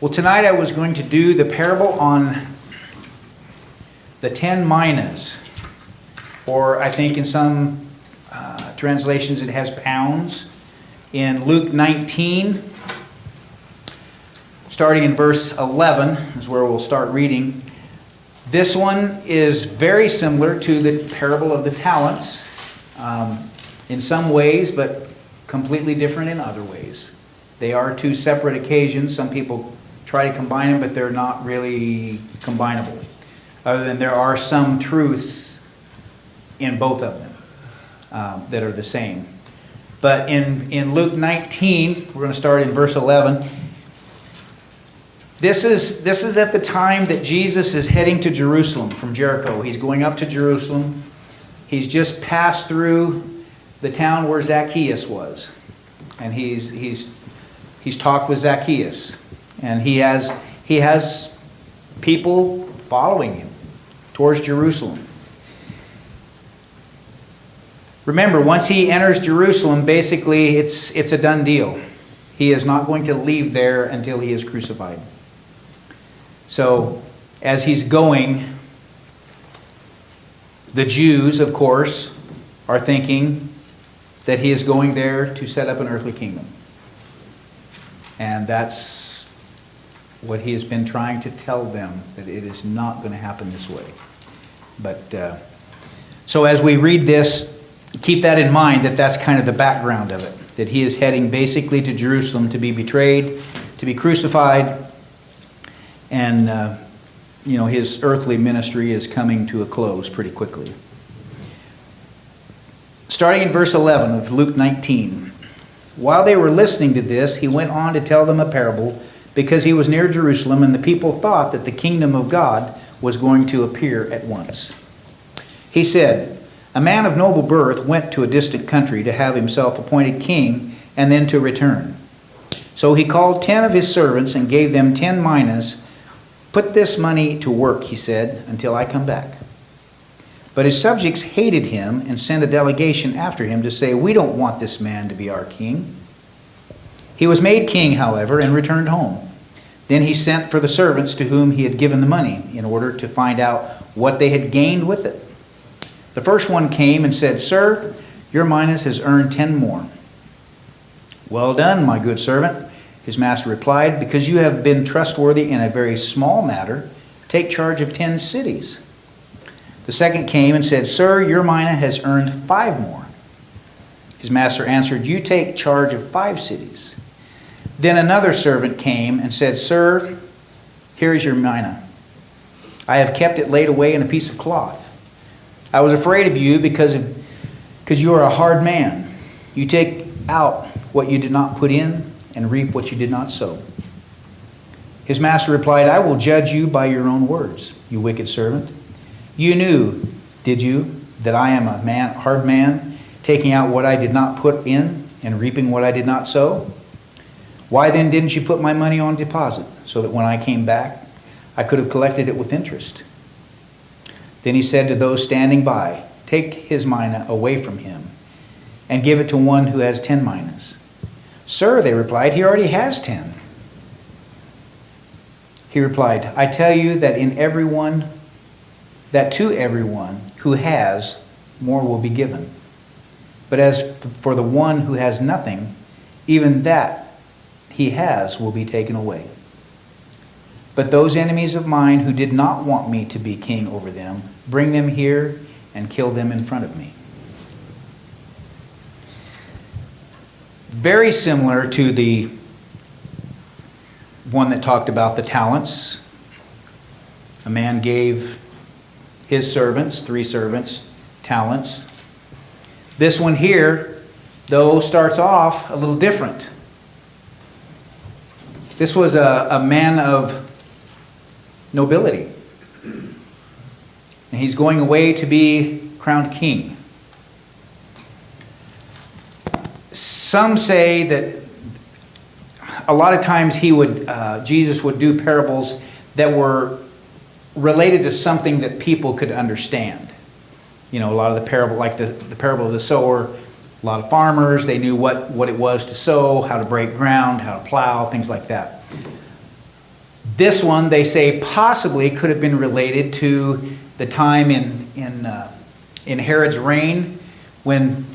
Well, tonight I was going to do the parable on the 10 minas, or I think in some translations it has pounds. In Luke 19, starting in verse 11 is where we'll start reading. This one is very similar to the parable of the talents in some ways, but completely different in other ways. They are two separate occasions. Some people try to combine them, but they're not really combinable. Other than there are some truths in both of them that are the same. But in Luke 19, we're going to start in verse 11. This is at the time that Jesus is heading to Jerusalem from Jericho. He's going up to Jerusalem. He's just passed through the town where Zacchaeus was. And he's talked with Zacchaeus. And he has people following him towards Jerusalem. Remember, once he enters Jerusalem, basically it's a done deal. He is not going to leave there until he is crucified. So, as he's going, the Jews, of course, are thinking that he is going there to set up an earthly kingdom. And that's what he has been trying to tell them, that it is not going to happen this way. But so as we read this, keep that in mind, that that's kind of the background of it, that he is heading basically to Jerusalem to be betrayed, to be crucified, and his earthly ministry is coming to a close pretty quickly. Starting in verse 11 of Luke 19. While they were listening to this, he went on to tell them a parable, because he was near Jerusalem, and the people thought that the kingdom of God was going to appear at once. He said, "A man of noble birth went to a distant country to have himself appointed king, and then to return. So he called 10 of his servants and gave them 10 minas. 'Put this money to work,' he said, 'until I come back.' But his subjects hated him and sent a delegation after him to say, 'We don't want this man to be our king.' He was made king, however, and returned home. Then he sent for the servants to whom he had given the money, in order to find out what they had gained with it. The first one came and said, 'Sir, your minas has earned 10 more.' 'Well done, my good servant,' his master replied. 'Because you have been trustworthy in a very small matter, take charge of 10 cities.' The second came and said, 'Sir, your mina has earned 5 more.' His master answered, 'You take charge of 5 cities.' Then another servant came and said, 'Sir, here is your mina. I have kept it laid away in a piece of cloth. I was afraid of you because you are a hard man. You take out what you did not put in and reap what you did not sow.' His master replied, 'I will judge you by your own words, you wicked servant. You knew, did you, that I am a hard man, taking out what I did not put in and reaping what I did not sow? Why then didn't you put my money on deposit, so that when I came back, I could have collected it with interest?' Then he said to those standing by, 'Take his mina away from him and give it to one who has 10 minas.' 'Sir,' they replied, 'he already has 10. He replied, 'I tell you that to everyone who has, more will be given. But as for the one who has nothing, even that he has will be taken away. But those enemies of mine who did not want me to be king over them, bring them here and kill them in front of me.'" Very similar to the one that talked about the talents. A man gave his servants, 3 servants, talents. This one here, though, starts off a little different. This was a man of nobility. And he's going away to be crowned king. Some say that a lot of times Jesus would do parables that were related to something that people could understand. A lot of the parable, like the parable of the sower, A lot of farmers, they knew what it was to sow, how to break ground, how to plow, things like that. This one, they say, possibly could have been related to the time in Herod's reign when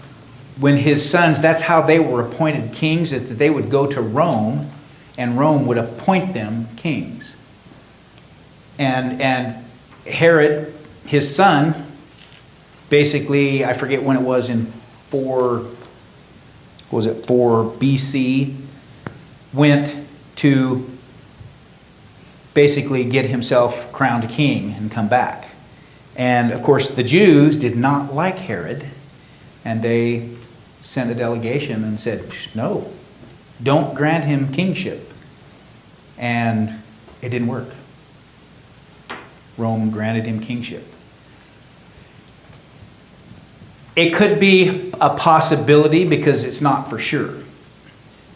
his sons, that's how they were appointed kings, that they would go to Rome, and Rome would appoint them kings. And Herod, his son, basically, I forget when it was, in 4 BC, went to basically get himself crowned king and come back. And of course the Jews did not like Herod, and they sent a delegation and said, no, don't grant him kingship. And it didn't work. Rome granted him kingship. It could be a possibility, because it's not for sure.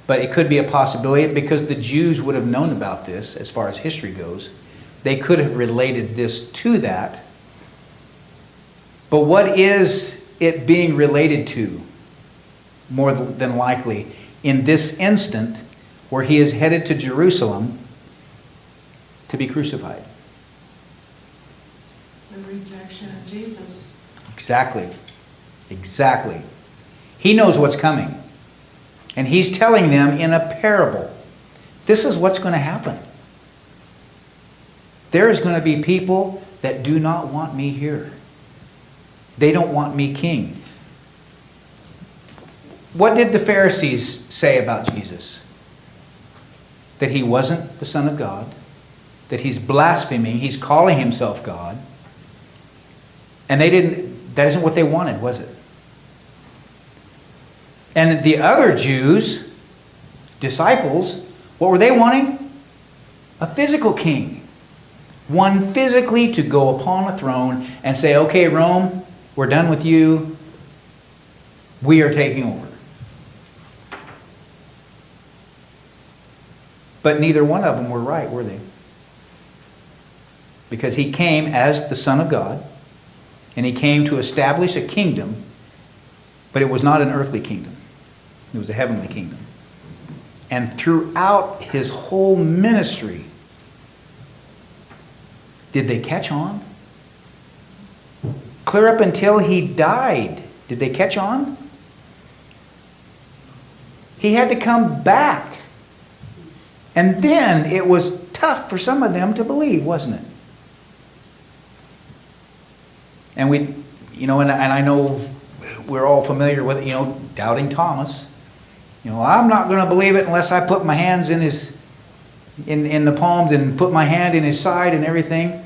But it could be a possibility because the Jews would have known about this as far as history goes. They could have related this to that. But what is it being related to, more than likely, in this instant where he is headed to Jerusalem to be crucified? The rejection of Jesus. Exactly. Exactly. He knows what's coming. And he's telling them in a parable, this is what's going to happen. There is going to be people that do not want me here. They don't want me king. What did the Pharisees say about Jesus? That he wasn't the Son of God, that he's blaspheming, he's calling himself God. And that isn't what they wanted, was it? And the other Jews, disciples, what were they wanting? A physical king. One physically to go upon a throne and say, okay, Rome, we're done with you. We are taking over. But neither one of them were right, were they? Because he came as the Son of God, and he came to establish a kingdom, but it was not an earthly kingdom. It was a heavenly kingdom. And throughout his whole ministry, did they catch on? Clear up until he died, did they catch on? He had to come back. And then it was tough for some of them to believe, wasn't it? And and I know we're all familiar with it, doubting Thomas. I'm not going to believe it unless I put my hands in the palms and put my hand in his side and everything.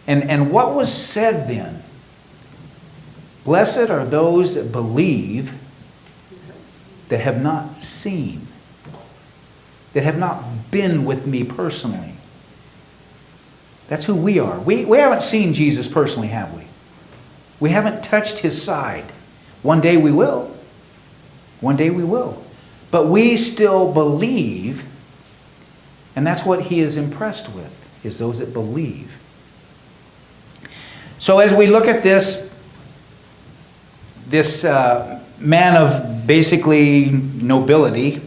And what was said then? Blessed are those that believe that have not seen, that have not been with me personally. That's who we are. We haven't seen Jesus personally, have we? We haven't touched his side. One day we will. One day we will. But we still believe, and that's what he is impressed with, is those that believe. So as we look at this man of basically nobility,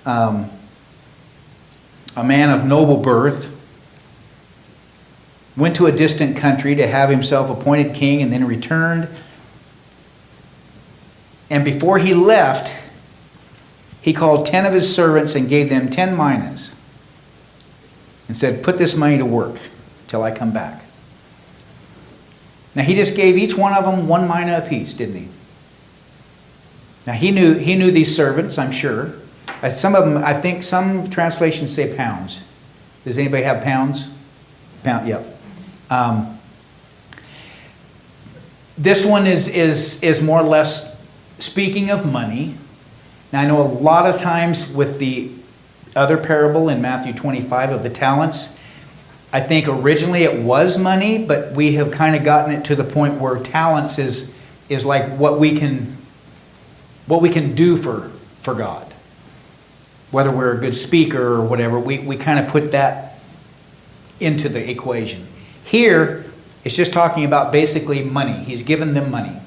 a man of noble birth, went to a distant country to have himself appointed king, and then returned. And before he left, he called 10 of his servants and gave them 10 minas and said, put this money to work till I come back. Now he just gave each one of them 1 mina apiece, didn't he? Now he knew these servants, I'm sure. Some of them, I think some translations say pounds. Does anybody have pounds? Pound, yep. This one is more or less speaking of money. Now I know a lot of times with the other parable in Matthew 25 of the talents, I think originally it was money, but we have kind of gotten it to the point where talents is like what we can do for God. Whether we're a good speaker or whatever, we kind of put that into the equation. Here, it's just talking about basically money. He's given them money.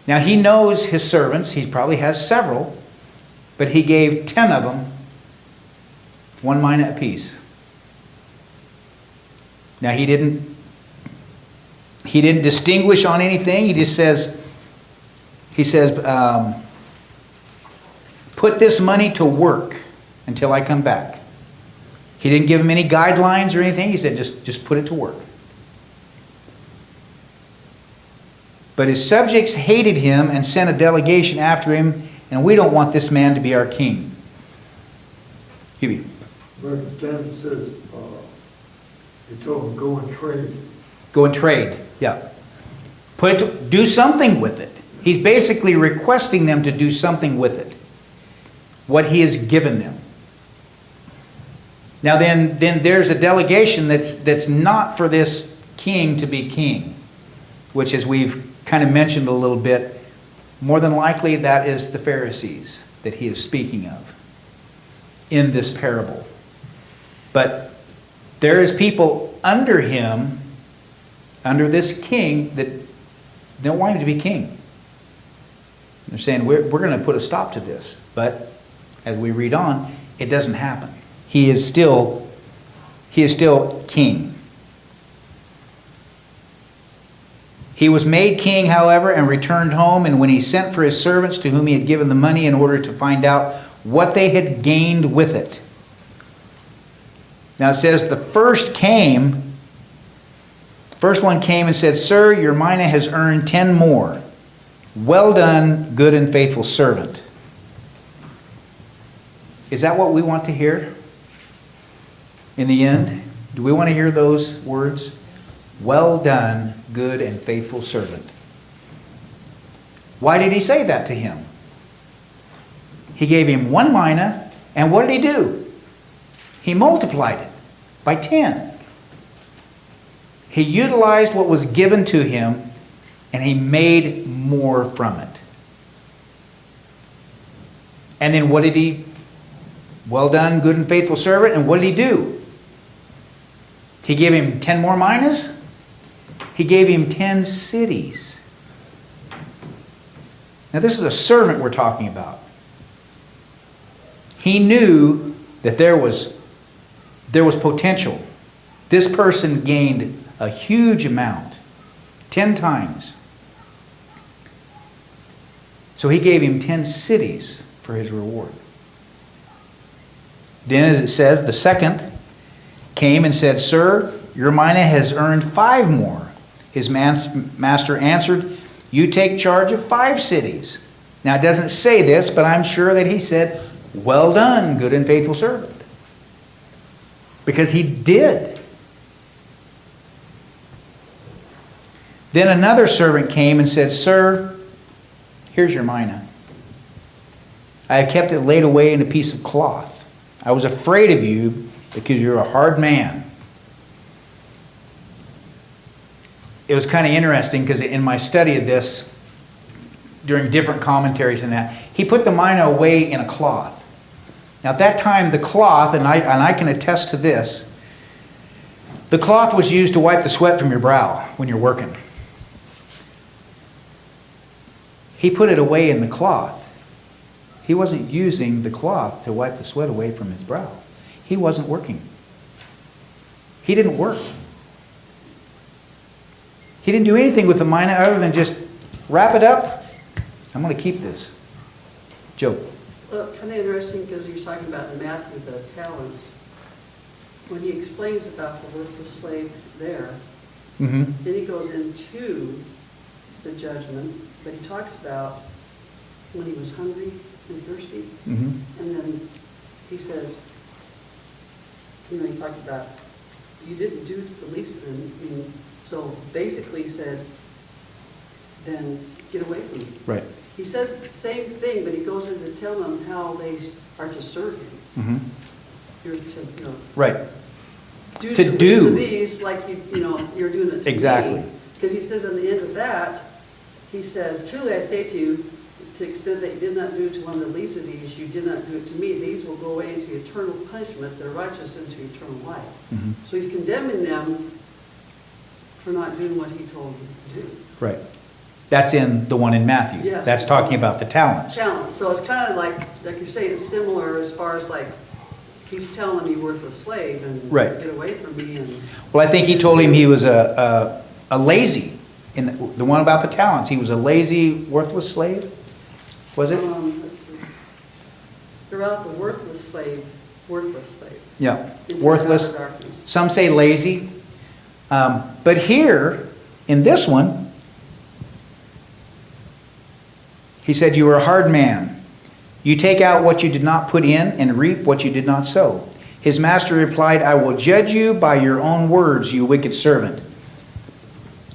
Now he knows his servants. He probably has several, but he gave 10 of them 1 mina apiece. Now he didn't distinguish on anything. He just says, put this money to work until I come back. He didn't give him any guidelines or anything. He said, just put it to work. But his subjects hated him and sent a delegation after him, and we don't want this man to be our king. Hubie. American Standard says, he told him, go and trade. Go and trade, yeah. Do something with it. He's basically requesting them to do something with it. What he has given them. Now then there's a delegation that's not for this king to be king, which, as we've kind of mentioned a little bit, more than likely that is the Pharisees that he is speaking of in this parable. But there is people under him, under this king, that don't want him to be king. They're saying, we're going to put a stop to this. But as we read on, it doesn't happen. He is still king. He was made king, however, and returned home, and when he sent for his servants to whom he had given the money in order to find out what they had gained with it. Now it says the first one came and said, Sir, your mina has earned 10 more. Well done, good and faithful servant. Is that what we want to hear in the end? Do we want to hear those words? Well done, good and faithful servant. Why did he say that to him? He gave him 1 mina, and what did he do? He multiplied it by 10. He utilized what was given to him, and he made more from it. And then what did he? Well done, good and faithful servant. And what did he do? He gave him 10 more minas. He gave him 10 cities. Now this is a servant we're talking about. He knew that there was potential. This person gained a huge amount, 10 times. So he gave him 10 cities for his reward. Then, as it says, the second came and said, Sir, your mina has earned 5 more. His master answered, You take charge of 5 cities. Now, it doesn't say this, but I'm sure that he said, Well done, good and faithful servant. Because he did. Then another servant came and said, Sir, here's your mina. I have kept it laid away in a piece of cloth. I was afraid of you because you're a hard man. It was kind of interesting because in my study of this, during different commentaries and that, he put the mina away in a cloth. Now at that time, the cloth, and I can attest to this, the cloth was used to wipe the sweat from your brow when you're working. He put it away in the cloth. He wasn't using the cloth to wipe the sweat away from his brow. He wasn't working. He didn't work. He didn't do anything with the mina other than just wrap it up. I'm going to keep this. Joe. Well, kind of interesting because he was talking about in Matthew the talents. When he explains about the worthless slave there, then he goes into the judgment, but he talks about when he was hungry and thirsty, and then he says, he talked about, you didn't do to the least of them. I mean, so basically he said, then get away from me. Right. He says the same thing, but he goes in to tell them how they are to serve him. You're to, right. Do To the do. least of these like you're doing it to Exactly. Because he says on the end of that, he says, truly I say to you, to the extent that you did not do it to one of the least of these, you did not do it to me. These will go away into eternal punishment, the righteous into eternal life. So he's condemning them for not doing what he told them to do. Right. That's in the one in Matthew. Yes. That's talking about the talents. Challenge. So it's kind of like you're saying, it's similar as far as like he's telling him, you worthless slave, and Right. get away from me, and Well, I think he told him he was a lazy, in the one about the talents, he was a lazy, worthless slave, was it? let's see. Throughout the worthless slave, Yeah, into worthless. outer darkness. Some say lazy. But here, in this one, he said, you are a hard man. You take out what you did not put in and reap what you did not sow. His master replied, I will judge you by your own words, you wicked servant.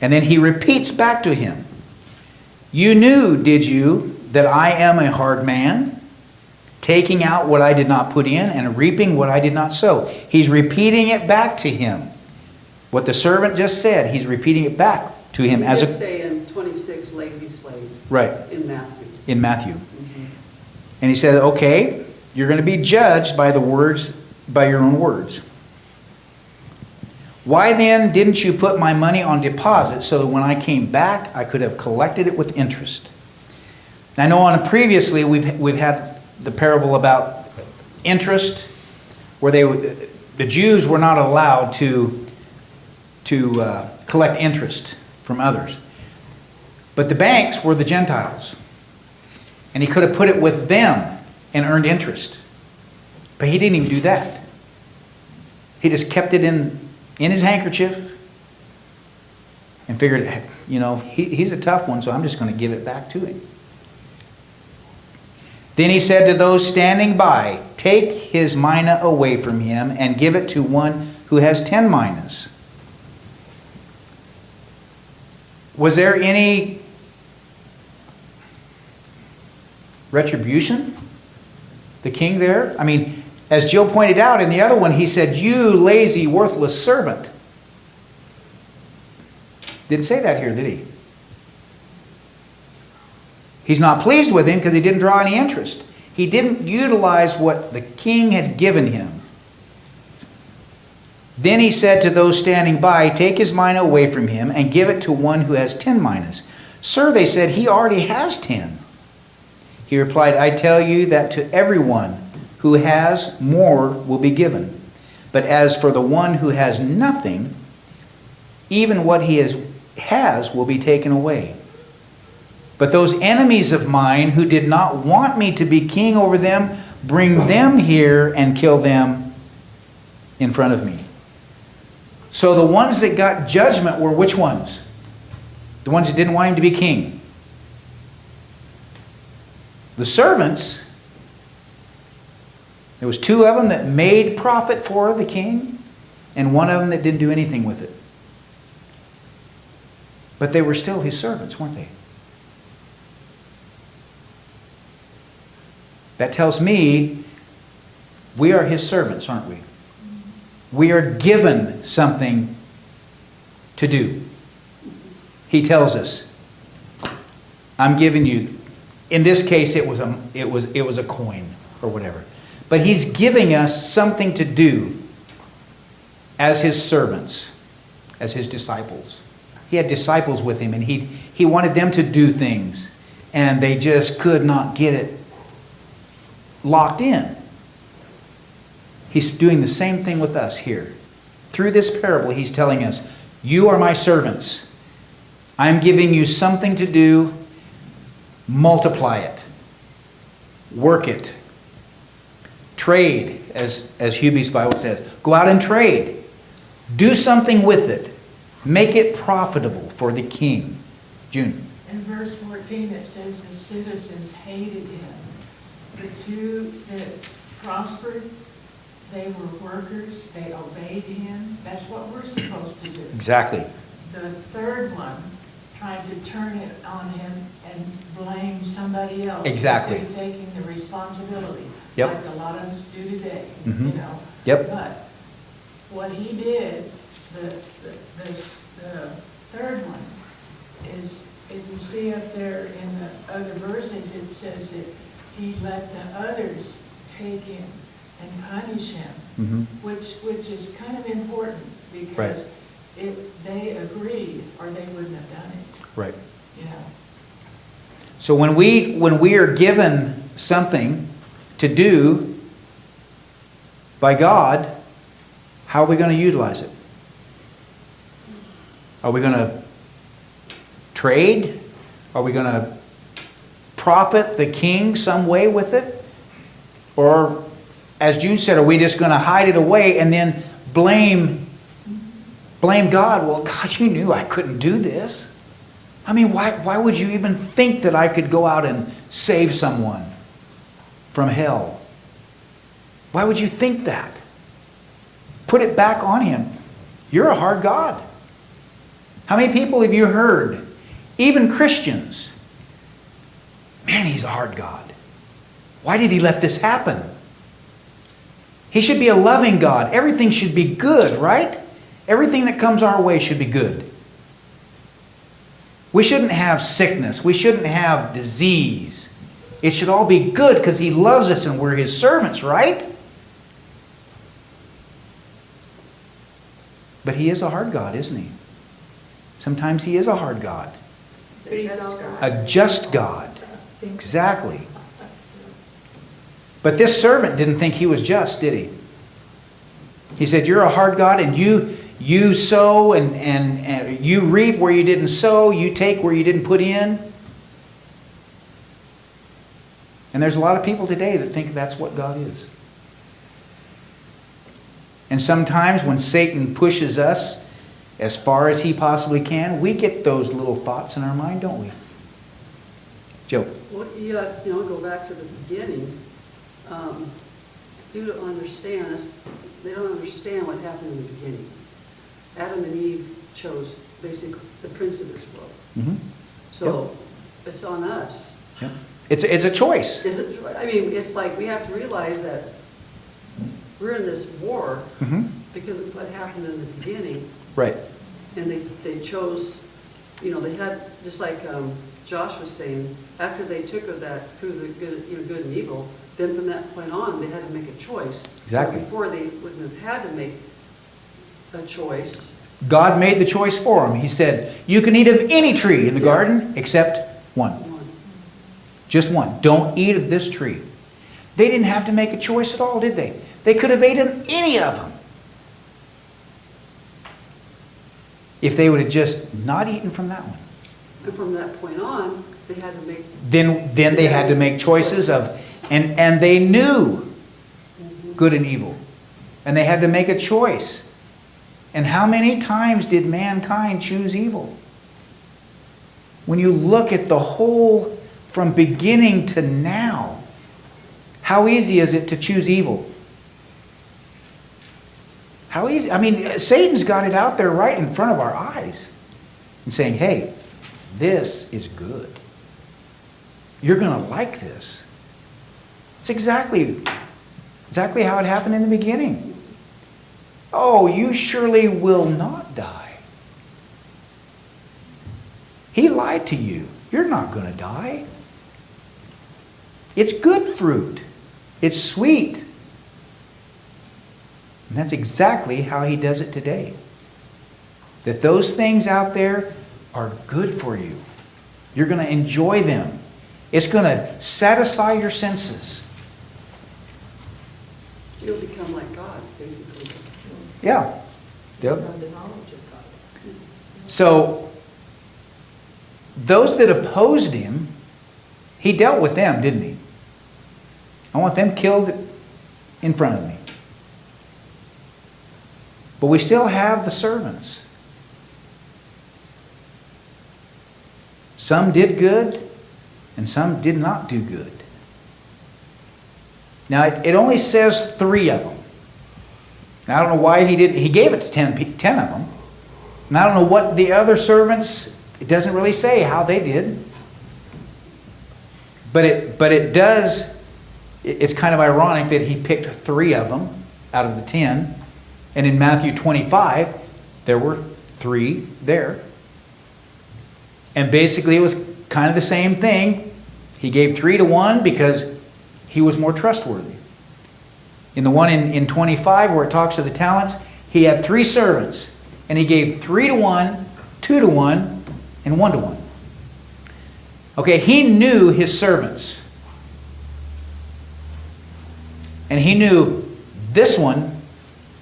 And then he repeats back to him, you knew, did you, that I am a hard man, taking out what I did not put in and reaping what I did not sow. He's repeating it back to him. What the servant just said, he's repeating it back to him He as did a... say in 26, lazy slave. Right. In Matthew. In Matthew. Mhm. And he said, okay, you're going to be judged by the words, by your own words. Why then didn't you put my money on deposit so that when I came back, I could have collected it with interest? I know previously we've had the parable about interest, where the Jews were not allowed to collect interest from others. But the banks were the Gentiles. And he could have put it with them and earned interest. But he didn't even do that. He just kept it in his handkerchief and figured, he's a tough one, so I'm just going to give it back to him. Then he said to those standing by, take his mina away from him and give it to one who has 10 minas. Was there any retribution? The king there? I mean, as Jill pointed out in the other one, he said, you lazy, worthless servant. Didn't say that here, did he? He's not pleased with him because he didn't draw any interest. He didn't utilize what the king had given him. Then he said to those standing by, take his mina away from him and give it to one who has 10 minas. Sir, they said, he already has 10. He replied, I tell you that to everyone who has, more will be given. But as for the one who has nothing, even what he has will be taken away. But those enemies of mine who did not want me to be king over them, bring them here and kill them in front of me. So the ones that got judgment were which ones? The ones that didn't want him to be king. The servants, there was 2 of them that made profit for the king, and 1 of them that didn't do anything with it. But they were still his servants, weren't they? That tells me we are his servants, aren't we? We are given something to do. He tells us, I'm giving you, in this case it was a coin or whatever. But he's giving us something to do as his servants, as his disciples. He had disciples with him, and he wanted them to do things, and they just could not get it locked in. He's doing the same thing with us here. Through this parable, he's telling us, you are my servants. I'm giving you something to do. Multiply it. Work it. Trade, as Hubie's Bible says. Go out and trade. Do something with it. Make it profitable for the king. June. In verse 14, it says the citizens hated him. The 2 that prospered, they were workers, they obeyed him. That's what we're supposed to do. Exactly. The 3rd one tried to turn it on him and blame somebody else. Exactly. Instead of taking the responsibility. Yep. Like a lot of us do today, Mhm. you know. Yep. But what he did, the 3rd one, is, if you see up there in the other verses, it says that he let the others take him and punish him, Mhm. which is kind of important because they agreed or they wouldn't have done it, Right. you know. So when we are given something to do, by God, how are we going to utilize it? Are we going to trade? Are we going to profit the king some way with it? Or, as June said, are we just going to hide it away and then blame God? Well, God, you knew I couldn't do this. I mean, why would you even think that I could go out and save someone from hell? Why would you think that? Put it back on him. You're a hard God. How many people have you heard, even Christians, man, he's a hard God. Why did he let this happen? He should be a loving God. Everything should be good, right? Everything that comes our way should be good. We shouldn't have sickness. We shouldn't have disease. It should all be good because he loves us and we're his servants, right? But he is a hard God, isn't he? Sometimes he is a hard God. A just God. Exactly. But this servant didn't think he was just, did he? He said, you're a hard God, and you sow and you reap where you didn't sow, you take where you didn't put in. And there's a lot of people today that think that's what God is. And sometimes when Satan pushes us as far as he possibly can, we get those little thoughts in our mind, don't we? Joe. Well, go back to the beginning. People don't understand this. They don't understand what happened in the beginning. Adam and Eve chose basically the prince of this world. Mm-hmm. So it's on us. Yep. It's a choice. It's like we have to realize that we're in this war because of what happened in the beginning. Right. And they chose, they had, just like Josh was saying, after they took of that through the good and evil, then from that point on they had to make a choice. Exactly. Before they wouldn't have had to make a choice. God made the choice for them. He said, you can eat of any tree in the garden except one. Just one. Don't eat of this tree. They didn't have to make a choice at all, did they? They could have eaten any of them. If they would have just not eaten from that one. And from that point on, they had to make... Then they had to make choices of... And they knew good and evil. And they had to make a choice. And how many times did mankind choose evil? When you look at the whole, from beginning to now, how easy is it to choose evil? How easy? I mean, Satan's got it out there right in front of our eyes and saying, hey, this is good. You're going to like this. It's exactly how it happened in the beginning. Oh, you surely will not die. He lied to you. You're not going to die. It's good fruit. It's sweet. And that's exactly how he does it today. That those things out there are good for you. You're going to enjoy them. It's going to satisfy your senses. You'll become like God, basically. Yeah. The knowledge of God. So, those that opposed him, he dealt with them, didn't he? I want them killed in front of me. But we still have the servants. Some did good, and some did not do good. Now, it only says 3 of them. Now, I don't know why he didn't. He gave it to 10 of them. And I don't know what the other servants, it doesn't really say how they did. But it does, it's kind of ironic that he picked 3 of them out of the 10. And in Matthew 25, there were 3 there. And basically it was kind of the same thing. He gave 3 to 1 because he was more trustworthy. In the one in 25 where it talks of the talents, he had 3 servants. And he gave 3 to 1, 2 to 1, and 1 to 1. Okay, he knew his servants. And he knew This one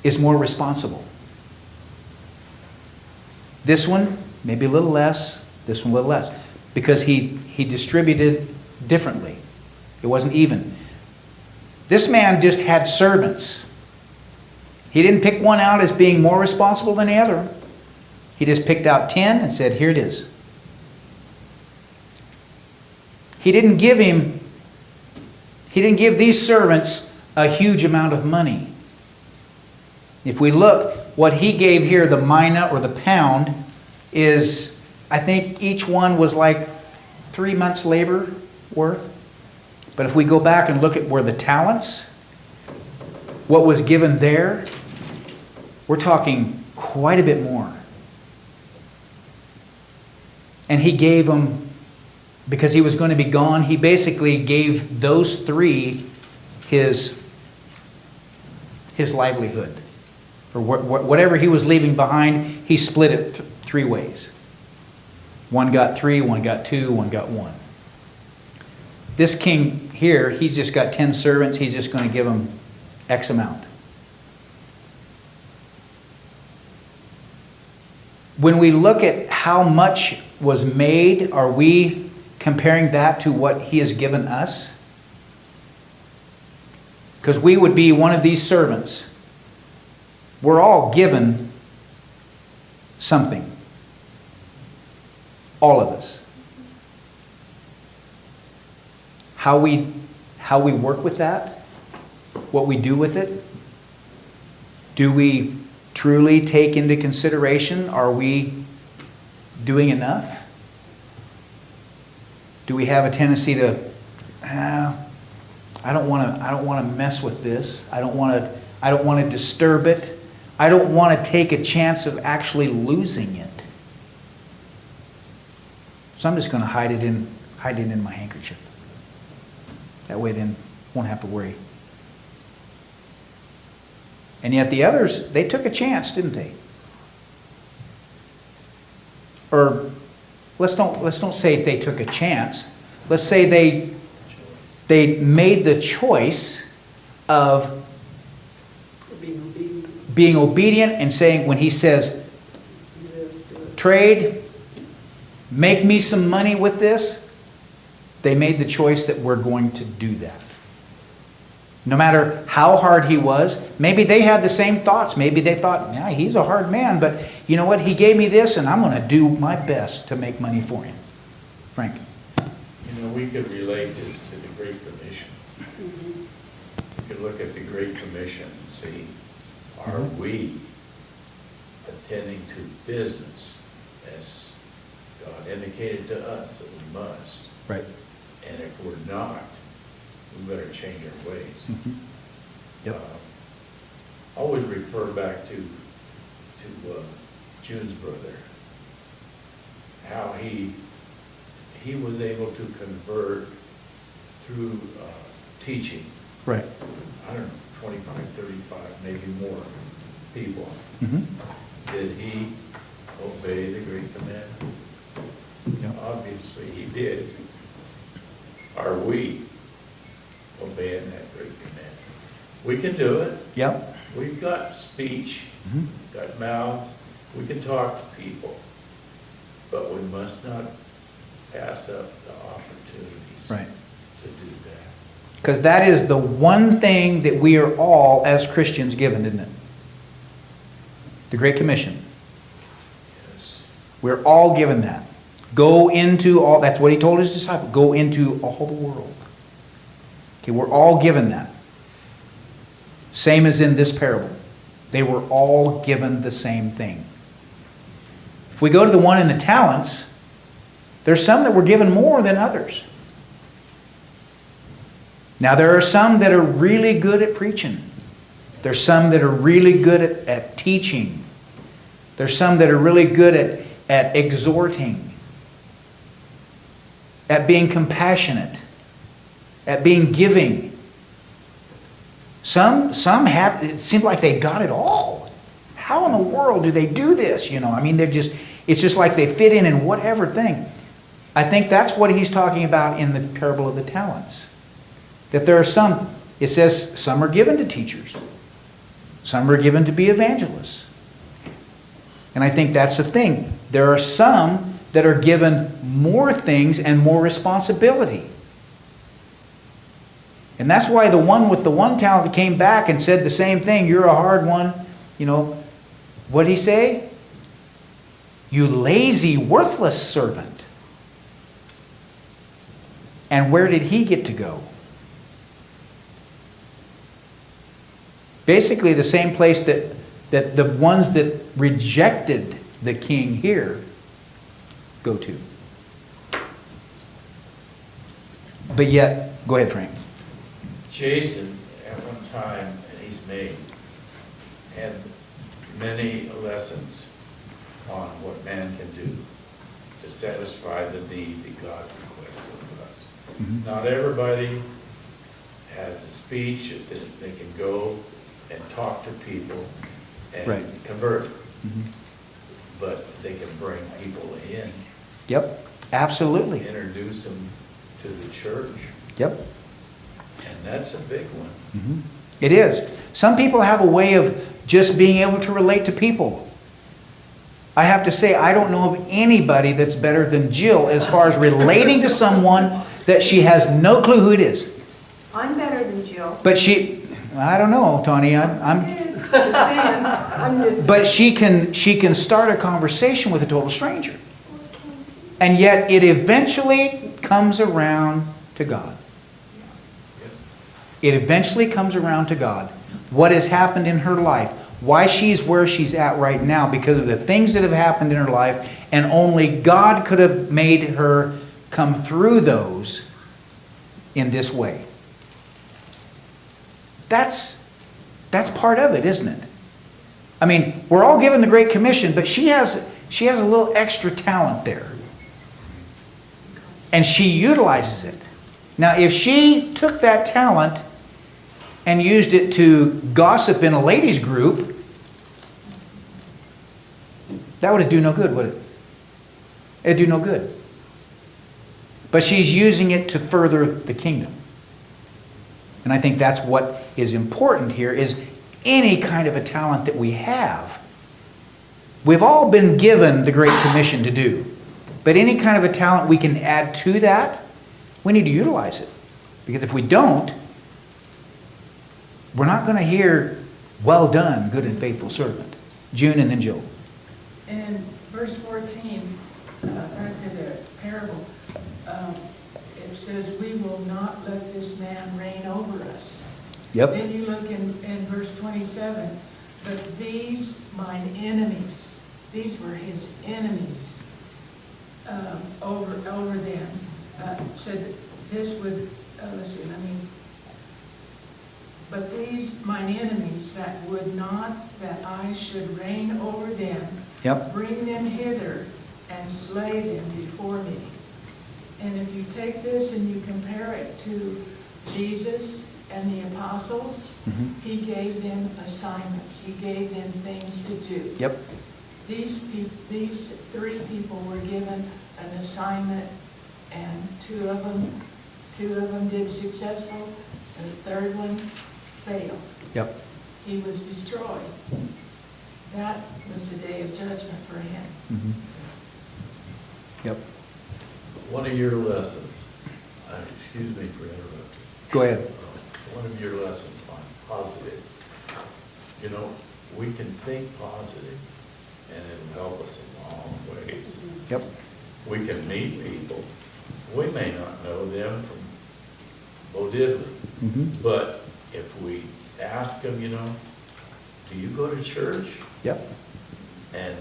is more responsible. This one, maybe a little less, this one a little less. Because he distributed differently. It wasn't even. This man just had servants. He didn't pick one out as being more responsible than the other. He just picked out 10 and said, here it is. He didn't give these servants a huge amount of money. If we look, what he gave here, the mina or the pound, is, I think each one was like 3 months' labor worth. But if we go back and look at where the talents, what was given there, we're talking quite a bit more. And he gave them, because he was going to be gone, he basically gave those 3 his livelihood. Or whatever he was leaving behind, he split it 3 ways. One got 3, one got 2, one got 1. This king here, he's just got 10 servants. He's just going to give them X amount. When we look at how much was made, are we comparing that to what he has given us? Because we would be one of these servants. We're all given something. All of us. How we work with that, what we do with it, do we truly take into consideration, are we doing enough? Do we have a tendency to, I don't want to mess with this. I don't want to disturb it. I don't want to take a chance of actually losing it. So I'm just going to hide it in my handkerchief. That way then won't have to worry. And yet the others, they took a chance, didn't they? Or let's don't say they took a chance. Let's say they made the choice of being obedient and saying, when he says, trade, make me some money with this, they made the choice that we're going to do that. No matter how hard he was, maybe they had the same thoughts. Maybe they thought, yeah, he's a hard man, but you know what? He gave me this, and I'm going to do my best to make money for him. Frank? You know, we could relate this to the Great Commission. We could look at the Great Commission and see, are we attending to business as God indicated to us that we must? Right. And if we're not, we better change our ways. Yep. Always refer back to June's brother, how he was able to convert through teaching. Right. I don't know, 25, 35, maybe more people. Did he obey the Great Commandment? Yep. Obviously he did. Are we obeying that Great Commandment? We can do it. Yep. We've got speech, got mouth, we can talk to people, but we must not pass up the opportunities Right. to do that. Because that is the one thing that we are all, as Christians, given, isn't it? The Great Commission. Yes. We're all given that. Go into all, that's what he told his disciples, go into all the world. Okay, we're all given that. Same as in this parable. They were all given the same thing. If we go to the one in the talents, there's some that were given more than others. Now there are some that are really good at preaching. There's some that are really good at teaching. There's some that are really good at exhorting, at being compassionate, at being giving. Some have, it seems like they got it all. How in the world do they do this? You know, I mean, it's just like they fit in whatever thing. I think that's what he's talking about in the parable of the talents. That there are some, it says some are given to teachers. Some are given to be evangelists. And I think that's the thing. There are some that are given more things and more responsibility. And that's why the one with the one talent came back and said the same thing. You're a hard one. You know, what'd he say? You lazy, worthless servant. And where did he get to go? Basically the same place that the ones that rejected the king here go to. But yet, go ahead, Frank. Jason, at one time, and he's made, had many lessons on what man can do to satisfy the need that God requests of us. Mhm. Not everybody has a speech that they can go and talk to people and Right. convert, Mhm. but they can bring people in, Yep, absolutely. introduce them to the church, Yep. and that's a big one. Mhm. It is. Some people have a way of just being able to relate to people. I have to say, I don't know of anybody that's better than Jill as far as relating to someone that she has no clue who it is. I'm better than Jill. But I don't know, Tony, I'm Just saying, I'm just. but she can start a conversation with a total stranger. And yet it eventually comes around to God. It eventually comes around to God. What has happened in her life, why she's where she's at right now, because of the things that have happened in her life, and only God could have made her come through those in this way. That's part of it, isn't it? I mean, we're all given the Great Commission, but she has a little extra talent there. And she utilizes it. Now, if she took that talent and used it to gossip in a ladies' group, that would do no good, would it? It'd do no good. But she's using it to further the kingdom. And I think that's what is important here, is any kind of a talent that we have. We've all been given the Great Commission to do. But any kind of a talent we can add to that, we need to utilize it. Because if we don't, we're not going to hear, well done, good and faithful servant. June and then Jill. In verse 14, back to the parable, it says, we will not let this man reign over us. Yep. Then you look in verse 27, but these mine enemies, these were his enemies over them, said this would, but these mine enemies that would not that I should reign over them, Yep. bring them hither and slay them before me. And if you take this and you compare it to Jesus and the apostles, Mhm. he gave them assignments. He gave them things to do. Yep. These three people were given an assignment, and two of them did successful, and the third one failed. Yep. He was destroyed. That was the day of judgment for him. Mhm. Yep. One of your lessons, excuse me for interrupting. Go ahead. One of your lessons on positive. You know, we can think positive and it'll help us in long ways. Yep. We can meet people. We may not know them from Bo Diddley, Mhm. but if we ask them, you know, do you go to church? Yep. And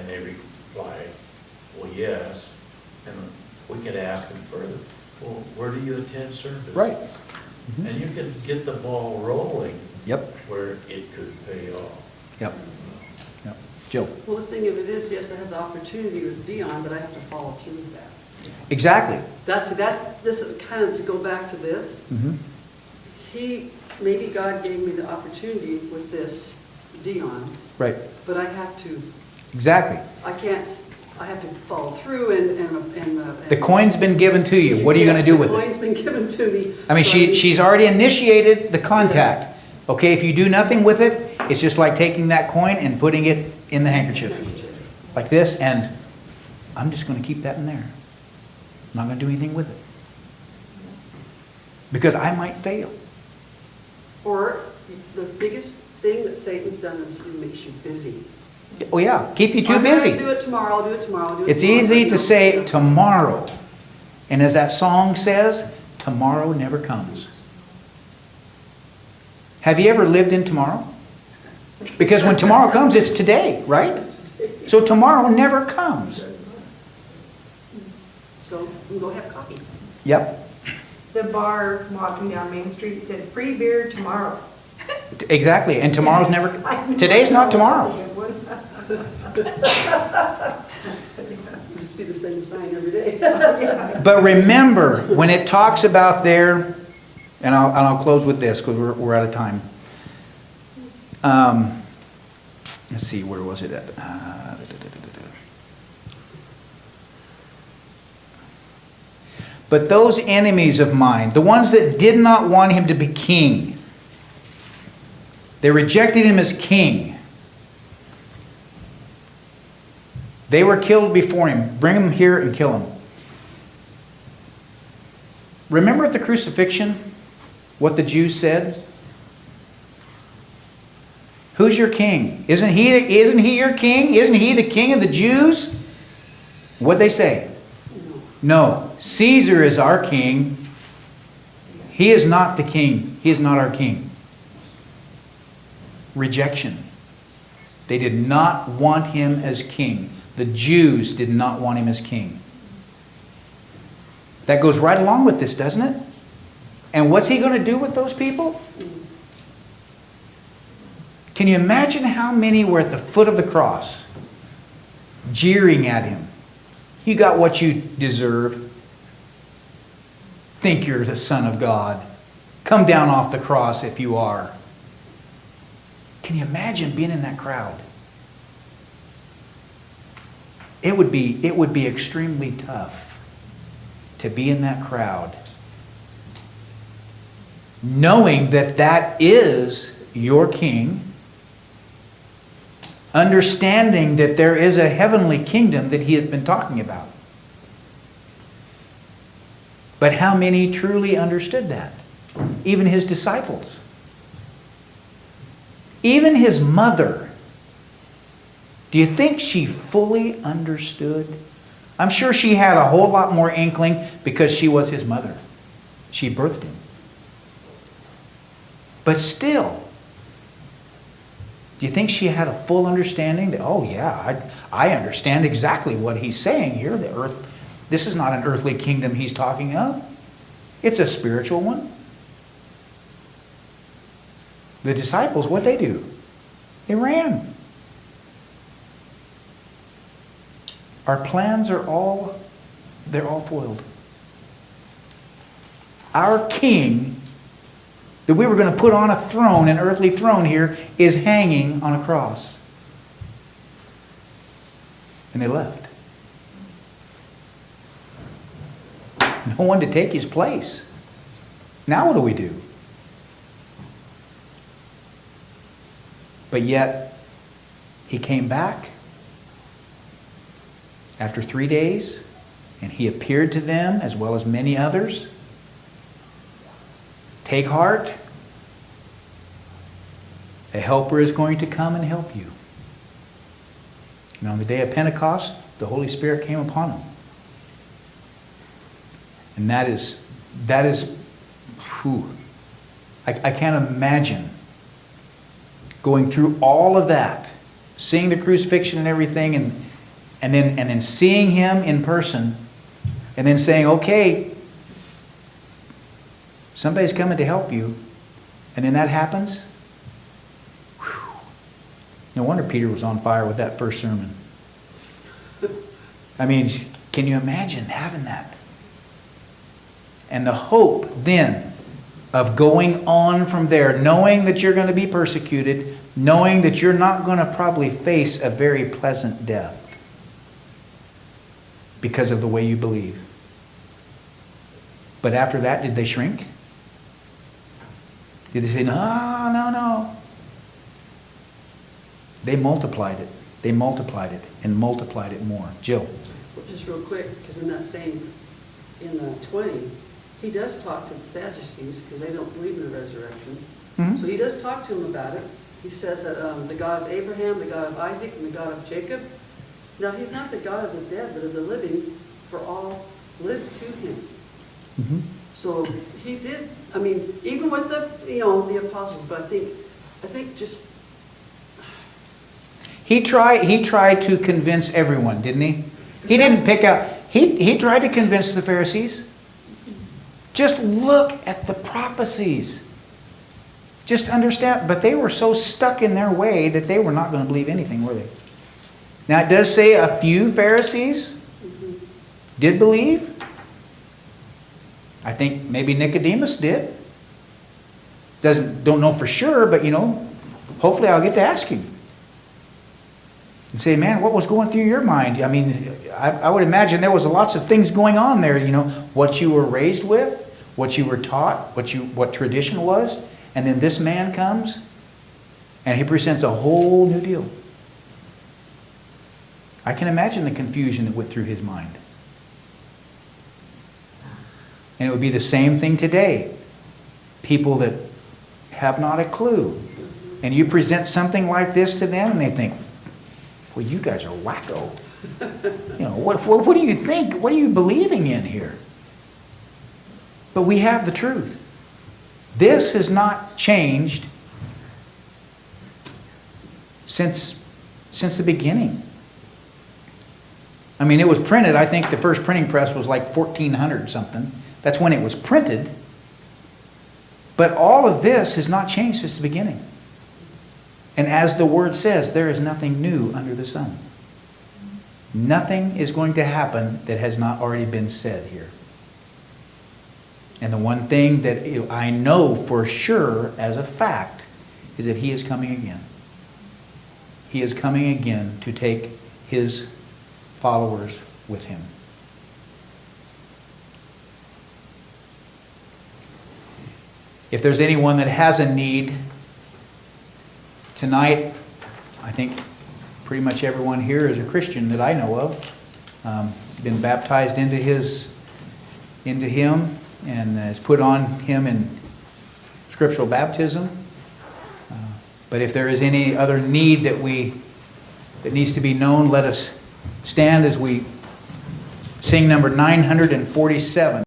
they reply, well, yes. And we can ask them further, well, where do you attend service? Right. And you can get the ball rolling Yep. where it could pay off. Yep. Yep. Jill. Well, the thing of it is, yes, I have the opportunity with Dion, but I have to follow through with that. Exactly. This is kind of to go back to this. Mhm. Maybe God gave me the opportunity with this Dion, Right. but I have to, Exactly. I have to follow through and. The coin's been given to you. What are you going to do with The it? coin's been given to me. I mean, So she's already initiated the contact. Okay, if you do nothing with it, it's just like taking that coin and putting it in the handkerchief. Like this, and I'm just going to keep that in there. I'm not going to do anything with it. Because I might fail. Or the biggest thing that Satan's done is he makes you busy. Oh yeah, keep you too I'm gonna busy. do it tomorrow, I'll do it tomorrow, I'll do it It's tomorrow. easy But to no, say no. tomorrow. And as that song says, tomorrow never comes. Have you ever lived in tomorrow? Because when tomorrow comes, it's today, right? So tomorrow never comes. So we go have coffee. Yep, The bar walking down Main Street said, free beer tomorrow. exactly. And tomorrow's never, today's not tomorrow. Just be the same sign every day. But remember, when it talks about there, and I'll close with this because we're out of time. Let's see, where was it at? But those enemies of mine, the ones that did not want him to be king, they rejected him as king. They were killed before him. Bring him here and kill him. Remember at the crucifixion what the Jews said? Who's your king? Isn't he your king? Isn't he the king of the Jews? What'd they say? No. Caesar is our king. He is not the king. He is not our king. Rejection. They did not want him as king. The Jews did not want him as king. That goes right along with this, doesn't it? And what's he going to do with those people? Can you imagine how many were at the foot of the cross, jeering at him? You got what you deserve. Think you're the Son of God. Come down off the cross if you are. Can you imagine being in that crowd? It would be extremely tough to be in that crowd, knowing that that is your king, understanding that there is a heavenly kingdom that he had been talking about. But how many truly understood that? Even his disciples. Even his mother. Do you think she fully understood? I'm sure she had a whole lot more inkling because she was his mother. She birthed him. But still, do you think she had a full understanding that, oh yeah, I understand exactly what he's saying here. The earth, this is not an earthly kingdom he's talking of. It's a spiritual one. The disciples, what'd they do? They ran. Our plans are all foiled. Our king that we were going to put on a throne, an earthly throne here, is hanging on a cross. And they left. No one to take his place. Now what do we do? But yet, he came back after 3 days, and he appeared to them as well as many others. Take heart. A helper is going to come and help you. And on the day of Pentecost, the Holy Spirit came upon them. And that is, whew, I can't imagine going through all of that, seeing the crucifixion and everything, and then seeing him in person, and then saying, okay, somebody's coming to help you, and then that happens. Whew. No wonder Peter was on fire with that first sermon. I mean, can you imagine having that? And the hope then of going on from there, knowing that you're going to be persecuted, knowing that you're not going to probably face a very pleasant death because of the way you believe. But after that, did they shrink? Did they say, no, no, no? They multiplied it. They multiplied it and multiplied it more. Jill. Well, just real quick, because in that same, in 20, he does talk to the Sadducees, because they don't believe in the resurrection. Mhm. So he does talk to them about it. He says that the God of Abraham, the God of Isaac, and the God of Jacob. Now, he's not the God of the dead, but of the living, for all live to him. Mm-hmm. So he did, I mean, even with the apostles, but I think just, He tried to convince everyone, didn't he? He didn't pick out, he tried to convince the Pharisees. Just look at the prophecies. Just understand, but they were so stuck in their way that they were not going to believe anything, were they? Now it does say a few Pharisees did believe. I think maybe Nicodemus did. Don't know for sure, but hopefully I'll get to ask him. And say, man, what was going through your mind? I mean, I would imagine there was lots of things going on there, what you were raised with, what you were taught, what tradition was, and then this man comes and he presents a whole new deal. I can imagine the confusion that went through his mind. And it would be the same thing today. People that have not a clue. And you present something like this to them and they think, well, you guys are wacko. What do you think? What are you believing in here? But we have the truth. This has not changed since the beginning. I mean, it was printed, I think the first printing press was like 1400 something. That's when it was printed. But all of this has not changed since the beginning. And as the word says, there is nothing new under the sun. Nothing is going to happen that has not already been said here. And the one thing that I know for sure as a fact is that he is coming again. He is coming again to take his followers with him. If there's anyone that has a need tonight, I think pretty much everyone here is a Christian that I know of. Been baptized into him and has put on him in scriptural baptism. But if there is any other need that needs to be known, let us stand as we sing number 947.